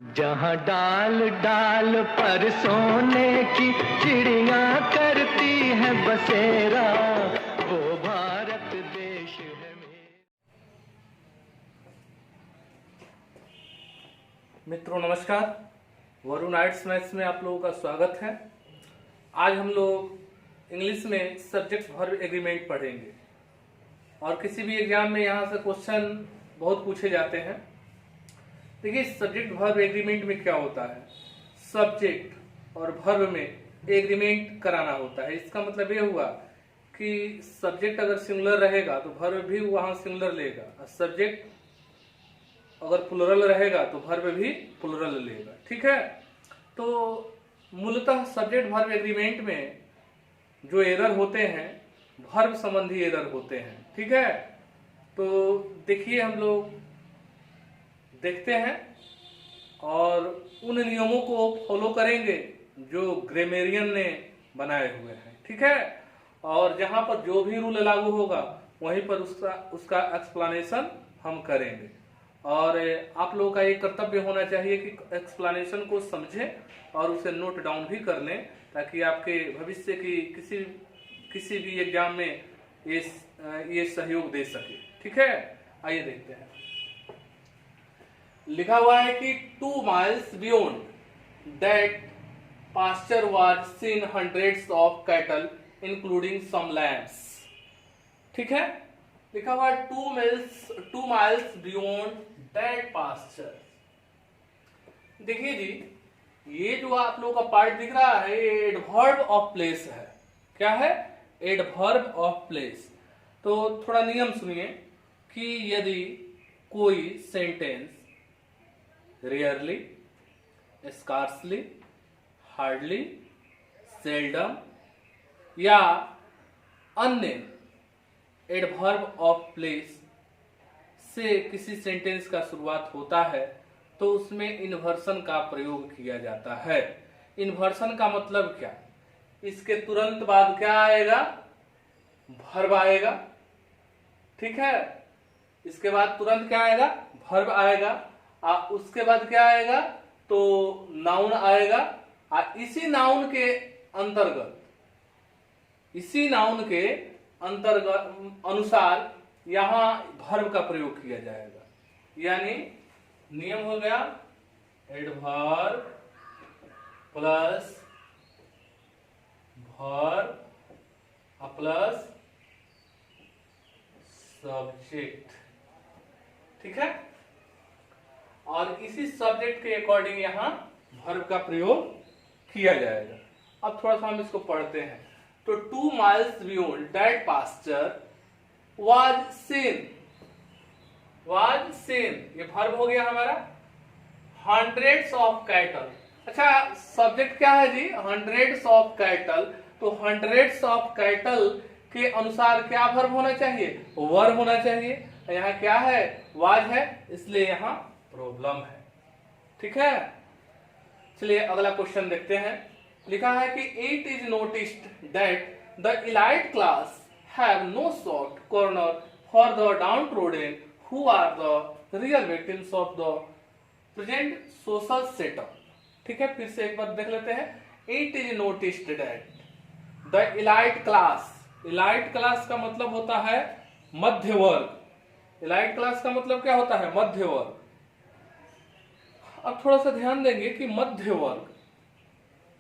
जहाँ डाल डाल पर सोने की चिड़िया करती है बसेरा, वो भारत देश है मेरा। मित्रों नमस्कार, वरुण आर्ट्स मैथ्स में आप लोगों का स्वागत है। आज हम लोग इंग्लिश में सब्जेक्ट वर्ब एग्रीमेंट पढ़ेंगे और किसी भी एग्जाम में यहाँ से क्वेश्चन बहुत पूछे जाते हैं। देखिए, सब्जेक्ट वर्ब एग्रीमेंट में क्या होता है, सब्जेक्ट और वर्ब में एग्रीमेंट कराना होता है। इसका मतलब ये हुआ कि सब्जेक्ट अगर सिंगुलर रहेगा तो वर्ब भी वहां सिंगुलर लेगा, और सब्जेक्ट अगर प्लुरल रहेगा तो वर्ब भी प्लुरल लेगा। ठीक है, तो मूलतः सब्जेक्ट वर्ब एग्रीमेंट में जो एरर होते हैं वर्ब संबंधी एरर होते हैं। ठीक है, तो देखिए हम लोग देखते हैं और उन नियमों को फॉलो करेंगे जो ग्रामेरियन ने बनाए हुए हैं। ठीक है, और जहां पर जो भी रूल लागू होगा वहीं पर उसका एक्सप्लेनेशन हम करेंगे। और आप लोगों का ये कर्तव्य होना चाहिए कि एक्सप्लेनेशन को समझें और उसे नोट डाउन भी कर लें, ताकि आपके भविष्य की किसी भी एग्जाम में ये सहयोग दे सके। ठीक है, आइए देखते हैं। लिखा हुआ है कि 2 miles beyond that pasture was seen hundreds of cattle including some lambs। ठीक है, लिखा हुआ है 2 miles beyond that pasture। देखिए जी, ये जो आप लोगों का पार्ट दिख रहा है ये एडवर्ब ऑफ प्लेस है। क्या है? Adverb of place. तो थोड़ा नियम सुनिए कि यदि कोई sentence rarely, scarcely, hardly, seldom या अन्य एडवर्ब ऑफ प्लेस से किसी सेंटेंस का शुरुआत होता है तो उसमें इन्वर्सन का प्रयोग किया जाता है। इन्वर्सन का मतलब क्या? इसके तुरंत बाद क्या आएगा? वर्ब आएगा। ठीक है, इसके बाद तुरंत क्या आएगा? वर्ब आएगा। उसके बाद क्या आएगा? तो नाउन आएगा। इसी नाउन के अंतर्गत अनुसार यहां वर्ब का प्रयोग किया जाएगा। यानी नियम हो गया adverb plus verb plus subject. ठीक है, और इसी सब्जेक्ट के अकॉर्डिंग यहां वर्ब का प्रयोग किया जाएगा। अब थोड़ा सा हम इसको पढ़ते हैं। तो 2 miles beyond that pasture was seen, ये वर्ब हो गया हमारा। hundreds of cattle, अच्छा सब्जेक्ट क्या है जी? hundreds of cattle। तो hundreds of cattle के अनुसार क्या वर्ब होना चाहिए? वर्ब होना चाहिए। यहाँ क्या है? was है, इसलिए यहाँ प्रॉब्लम है। ठीक है, चलिए अगला क्वेश्चन देखते हैं। लिखा है कि it is noticed that the elite class have no soft corner for the downtrodden who are the real victims of the present social setup. ठीक है, फिर से एक बार देख लेते हैं। It is noticed that the elite class का मतलब होता है मध्य वर्ग। इलाइट क्लास का मतलब क्या होता है? मध्य वर्ग। अब थोड़ा सा ध्यान देंगे कि मध्य वर्ग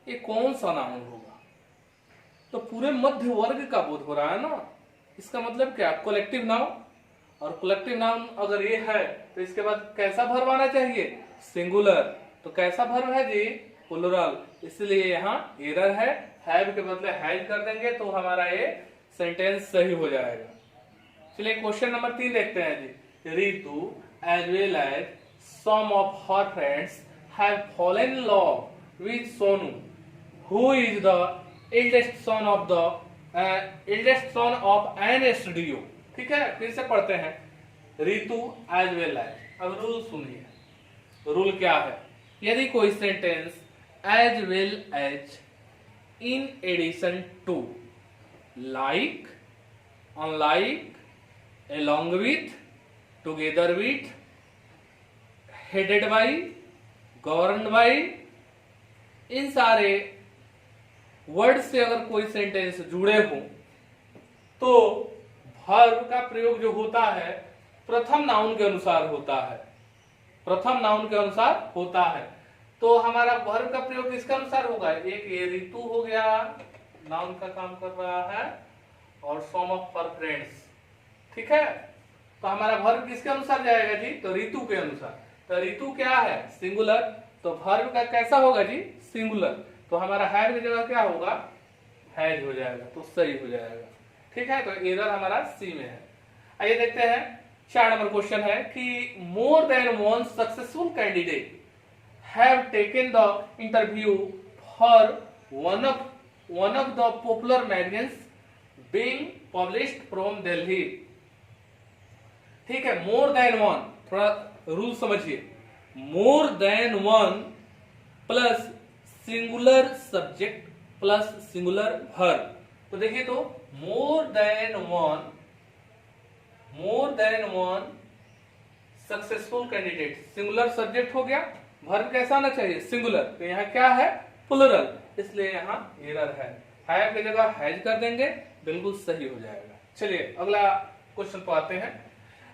ये कौन सा नाउन होगा? तो पूरे मध्य वर्ग का बोध हो रहा है ना। इसका मतलब क्या? Collective noun. और कलेक्टिव नाउन अगर ये है तो इसके बाद कैसा वर्ब आना चाहिए? सिंगुलर। तो कैसा वर्ब है जी? प्लुरल। इसलिए यहाँ एरर है, हैव के बदले हैज कर देंगे तो हमारा ये सेंटेंस सही हो जाएगा। चलिए क्वेश्चन नंबर 3 देखते हैं जी। Ritu as well as some of her friends have fallen in love with Sonu, who is the eldest son of an SDO। ठीक है, फिर से पढ़ते हैं। Ritu as well as. अब रूल सुनिए, रूल क्या है? यदि कोई sentence as well as, in addition to, like, unlike, along with, together with, headed by, govern by, इन सारे वर्ड से अगर कोई सेंटेंस जुड़े हों तो वर्ब का प्रयोग जो होता है प्रथम नाउन के अनुसार होता है, प्रथम नाउन के अनुसार होता है। तो हमारा वर्ब का प्रयोग किसके अनुसार होगा? एक ये ऋतु हो गया, नाउन का काम कर रहा है, और सम ऑफ हर फ्रेंड्स, ठीक है। तो हमारा वर्ब किसके अनुसार जाएगा जी? तो ऋतु के अनुसार। तो ऋतु क्या है? सिंगुलर, तो वर्ब का कैसा होगा जी? सिंगुलर। तो हमारा हैव की जगह क्या होगा? हैज हो जाएगा, तो सही हो जाएगा, ठीक है। तो एरर हमारा सी में है। आइए देखते हैं 4 नंबर क्वेश्चन है कि more than one successful candidate have taken the interview for one of the popular magazines being published from Delhi, ठीक है। मोर देन वन, थोड़ा रूल समझिए, more than one plus singular subject plus singular verb. तो देखिए, तो more than one successful candidate, singular subject हो गया, verb कैसा आना चाहिए? सिंगुलर। तो यहाँ क्या है? प्लुरल, इसलिए यहाँ एरर है। हैव की जगह हैज कर देंगे, बिल्कुल सही हो जाएगा। चलिए अगला क्वेश्चन पर आते हैं।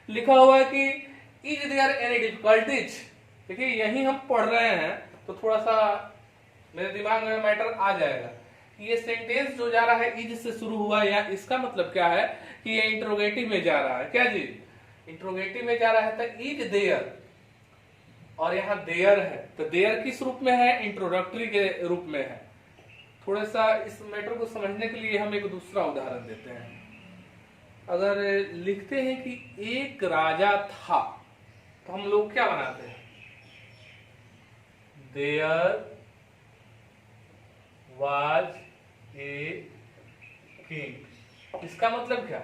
लिखा हुआ है कि इज देयर एनी डिफिकल्टीज। देखिए यही हम पढ़ रहे हैं तो थोड़ा सा मेरे दिमाग में मैटर आ जाएगा कि ये सेंटेंस जो जा रहा है इज से शुरू हुआ, या इसका मतलब क्या है कि ये इंट्रोगेटिव में जा रहा है। क्या जी? इंट्रोगेटिव में जा रहा है, तो इज देयर, और यहाँ देयर है, तो देयर किस रूप में है? इंट्रोडक्टरी के रूप में है। थोड़ा सा इस मैटर को समझने के लिए हम एक दूसरा उदाहरण देते हैं। अगर लिखते हैं कि एक राजा था, तो हम लोग क्या बनाते हैं? There was a king. इसका मतलब क्या?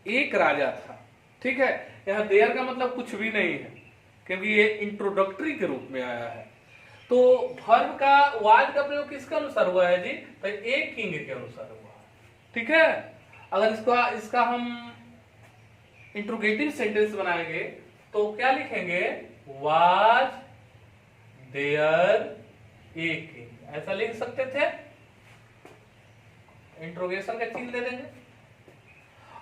एक राजा था, ठीक है। यहाँ देयर का मतलब कुछ भी नहीं है, क्योंकि ये इंट्रोडक्टरी के रूप में आया है। तो वर्ब का वाज का प्रयोग किसके अनुसार हुआ है जी? तो एक किंग के अनुसार हुआ है, ठीक है। अगर इसका हम इंट्रोगेटिव सेंटेंस बनाएंगे तो क्या लिखेंगे? वाज देयर ए किंग, ऐसा लिख सकते थे। इंट्रोगेशन का चिन्ह दे देंगे।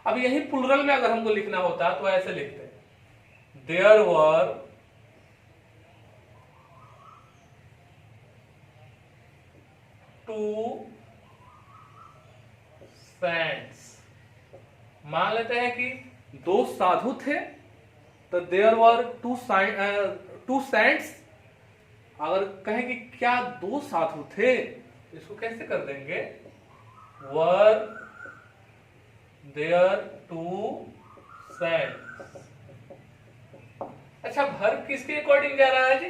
अब यही प्लुरल में अगर हमको लिखना होता तो ऐसे लिखते, देयर वर टू सैंड्स। मान लेते हैं कि 2 साधु थे, तो देयर वर टू सैंड्स। अगर कहें कि क्या 2 साधु थे, इसको कैसे कर देंगे? Were there two sands. अच्छा, वर्ब किसके अकॉर्डिंग जा रहा है जी?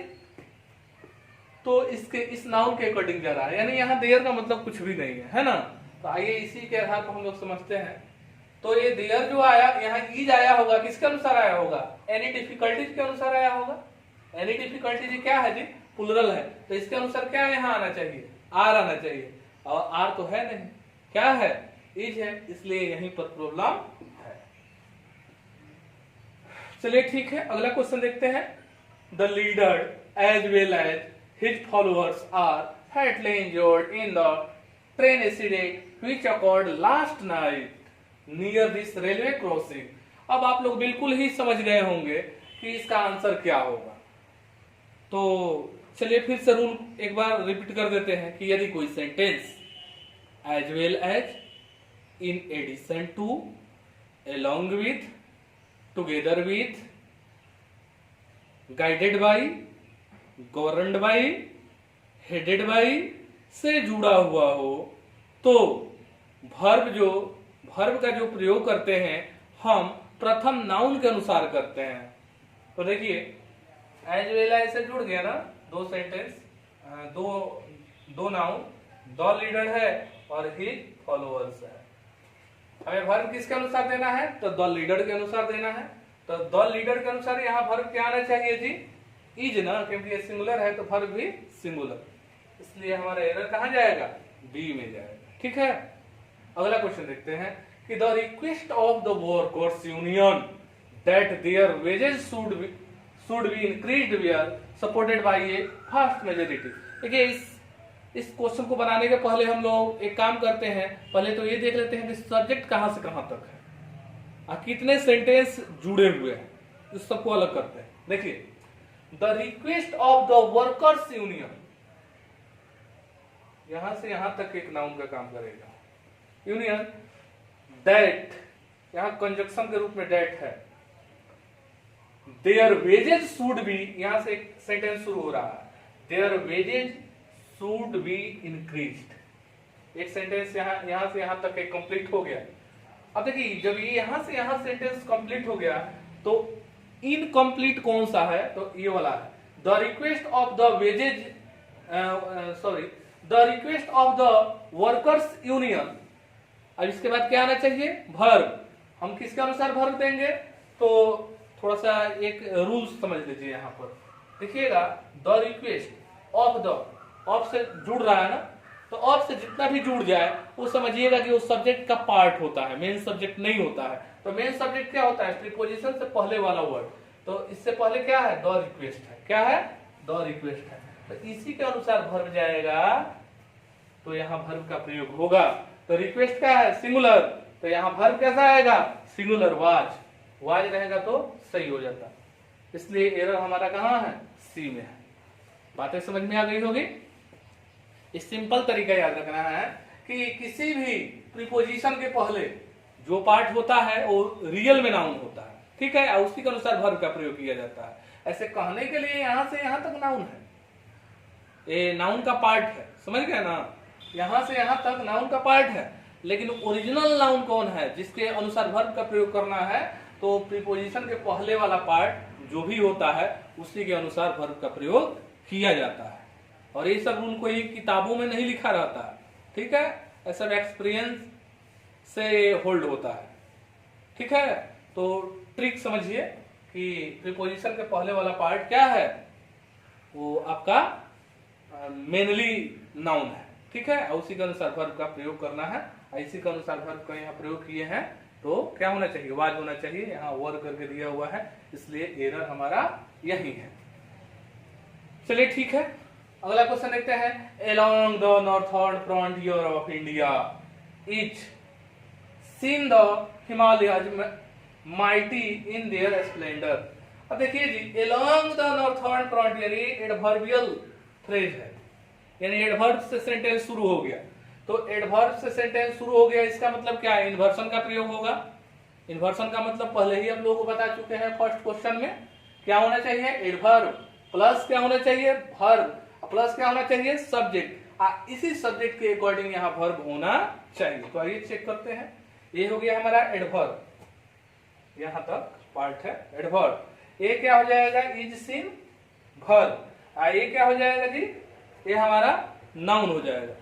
तो इस नाउन के अकॉर्डिंग जा रहा है, यानी यहाँ देयर का मतलब कुछ भी नहीं है ना। तो आइए इसी के आधार पर हम लोग समझते हैं। तो ये देयर जो आया, यहाँ ईज आया होगा, किसके अनुसार आया होगा? एनी डिफिकल्टीज के अनुसार आया होगा। एनी डिफिकल्टीज क्या है जी? प्लुरल है, तो इसके अनुसार क्या यहाँ आना चाहिए? आर आना चाहिए, और आर तो है नहीं, क्या है? इज है, इसलिए यहीं पर प्रॉब्लम है। चलिए ठीक है, अगला क्वेश्चन देखते हैं। The leader as well as his followers are fatally injured in the train accident which occurred last night near this railway crossing। अब आप लोग बिल्कुल ही समझ गए होंगे कि इसका आंसर क्या होगा। तो चलिए फिर से रूल एक बार रिपीट कर देते हैं कि यदि कोई sentence as well as, in addition to, along with, together with, guided by, governed by, headed by से जुड़ा हुआ हो, तो वर्ब का जो प्रयोग करते हैं हम प्रथम नाउन के अनुसार करते हैं। तो देखिए एज वेल एज से जुड़ गया ना 2 सेंटेंस, दो नाउन, द लीडर है और हिज फॉलोअर्स है। हमें वर्ब किसके अनुसार देना है? तो द लीडर के अनुसार देना है। तो द लीडर के अनुसार यहाँ वर्ब क्या आना चाहिए जी? इज ना, क्योंकि ये सिंगुलर है तो वर्ब भी सिंगुलर, इसलिए हमारा एरर कहां जाएगा? बी में जाएगा, ठीक है। अगला क्वेश्चन देखते हैं कि the request of the workers union that their wages should be increased were supported by a fast majority. देखिए इस क्वेश्चन को बनाने के पहले हम लोग एक काम करते हैं, पहले तो ये देख लेते हैं कि सब्जेक्ट कहां से कहां तक है और कितने सेंटेंस जुड़े हुए हैं, इस सबको अलग करते हैं। देखिए the request of the workers union, यहां से यहां तक एक नाउन का काम करेगा। यूनियन दैट, यहां कंजक्शन के रूप में दैट है। देयर वेजेज शुड बी, यहां से एक सेंटेंस शुरू हो रहा है, their wages should be increased. एक सेंटेंस यहां से यहां तक एक कंप्लीट हो गया। अब देखिए जब ये यहां से यहां सेंटेंस कंप्लीट हो गया तो इनकम्प्लीट कौन सा है, तो ये वाला है, the request of the wages, the request of the workers union. अब इसके बाद क्या आना चाहिए, वर्ब। हम किसके अनुसार वर्ब देंगे, तो थोड़ा सा एक रूल समझ लीजिए। यहाँ पर देखिएगा the request of the, of से जुड़ रहा है ना, तो ऑफ से जितना भी जुड़ जाए वो समझिएगा कि वो सब्जेक्ट का पार्ट होता है, मेन सब्जेक्ट नहीं होता है। तो मेन सब्जेक्ट क्या होता है, प्रीपोजिशन से पहले वाला वर्ड। तो इससे पहले क्या है, द रिक्वेस्ट है। क्या है, द रिक्वेस्ट है। तो इसी के अनुसार वर्ब जाएगा, तो यहाँ वर्ब का प्रयोग होगा। तो रिक्वेस्ट क्या है, सिंगुलर, तो यहाँ वर्ब कैसा आएगा, सिंगुलर, वाज। वाज रहेगा तो सही हो जाता, इसलिए एरर हमारा कहाँ है, सी में है। बातें समझ में आ गई होगी। इस सिंपल तरीका याद रखना है कि किसी भी प्रीपोजिशन के पहले जो पार्ट होता है वो रियल में नाउन होता है, ठीक है, उसी के अनुसार वर्ब का प्रयोग किया जाता है। ऐसे कहने के लिए यहां से यहां तक नाउन है, ये नाउन का पार्ट है, समझ गए ना, यहां से यहां तक नाउन का पार्ट है। लेकिन ओरिजिनल नाउन कौन है, जिसके अनुसार वर्ब का प्रयोग करना है, तो प्रीपोजिशन के पहले वाला पार्ट जो भी होता है उसी के अनुसार वर्ब का प्रयोग किया जाता है। और ये सब रूल कोई किताबों में नहीं लिखा रहता है, ठीक है, ऐसा एक्सपीरियंस से होल्ड होता है, ठीक है। तो ट्रिक समझिए कि प्रीपोजिशन के पहले वाला पार्ट क्या है, वो आपका मेनली नाउन है, ठीक है, उसी के अनुसार वर्ब का प्रयोग करना है। इसी के अनुसार वर्ब का यहाँ प्रयोग किए हैं, तो क्या होना चाहिए, वाज होना चाहिए। यहाँ वर्ब करके दिया हुआ है, इसलिए एरर हमारा यही है। चलिए ठीक है, अगला क्वेश्चन देखते हैं। Along the northern frontier of India is seen the Himalayas mighty in their splendor। अब देखिए जी, along the northern frontier ये एडवर्बियल फ्रेज है, यानी एडवर्ब से सेंटेंस शुरू हो गया। तो एडवर्ब से सेंटेंस शुरू हो गया, इसका मतलब क्या है, इन्वर्सन का प्रयोग होगा। इन्वर्सन का मतलब पहले ही हम लोग को बता चुके हैं फर्स्ट क्वेश्चन में। क्या होना चाहिए, एडवर्ब प्लस क्या होना चाहिए, वर्ब, प्लस क्या होना चाहिए, सब्जेक्ट। इसी सब्जेक्ट के अकॉर्डिंग यहाँ वर्ब होना चाहिए। तो आइए चेक करते हैं। ये हो गया हमारा एडवर्ब, यहाँ तक पार्ट है एडवर्ब। ये क्या हो जाएगा, इज सीन वर्ब। ये क्या हो जाएगा जी, ये हमारा नाउन हो जाएगा।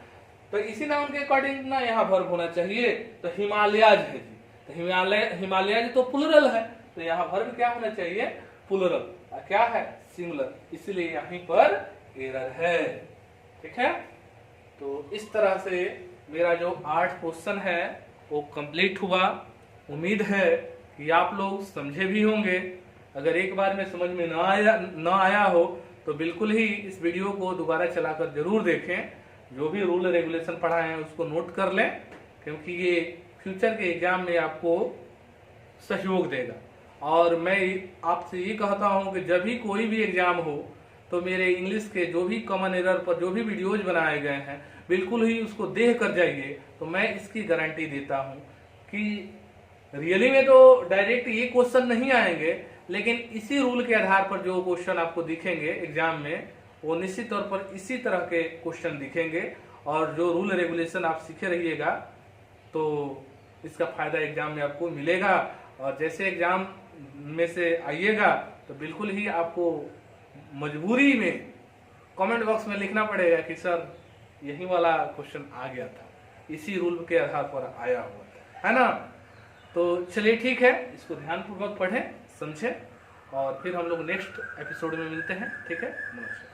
तो इसी नाउन के अकॉर्डिंग ना यहाँ वर्ब होना चाहिए। तो हिमालयाज है जी, तो हिमालयाज तो प्लुरल है, तो यहाँ वर्ब क्या होना चाहिए, प्लुरल। क्या है, सिंगुलर, इसलिए यहीं पर एरर है, ठीक है। तो इस तरह से मेरा जो 8 क्वेश्चन है वो कंप्लीट हुआ। उम्मीद है कि आप लोग समझे भी होंगे। अगर एक बार में समझ में न आया हो तो बिल्कुल ही इस वीडियो को दोबारा चलाकर जरूर देखें। जो भी रूल रेगुलेशन पढ़ाए हैं उसको नोट कर लें, क्योंकि ये फ्यूचर के एग्जाम में आपको सहयोग देगा। और मैं आपसे ये कहता हूं कि जब भी कोई भी एग्जाम हो तो मेरे इंग्लिश के जो भी कॉमन एरर पर जो भी वीडियोज बनाए गए हैं बिल्कुल ही उसको देख कर जाइए। तो मैं इसकी गारंटी देता हूं कि रियली में तो डायरेक्ट ये क्वेश्चन नहीं आएंगे, लेकिन इसी रूल के आधार पर जो क्वेश्चन आपको दिखेंगे एग्जाम में वो निश्चित तौर पर इसी तरह के क्वेश्चन दिखेंगे। और जो रूल रेगुलेशन आप सीखे रहिएगा तो इसका फायदा एग्जाम में आपको मिलेगा। और जैसे एग्जाम में से आइएगा तो बिल्कुल ही आपको मजबूरी में कमेंट बॉक्स में लिखना पड़ेगा कि सर यही वाला क्वेश्चन आ गया था, इसी रूल के आधार पर आया हुआ है ना। तो चलिए ठीक है, इसको ध्यानपूर्वक पढ़ें, समझें, और फिर हम लोग नेक्स्ट एपिसोड में मिलते हैं, ठीक है। नमस्कार।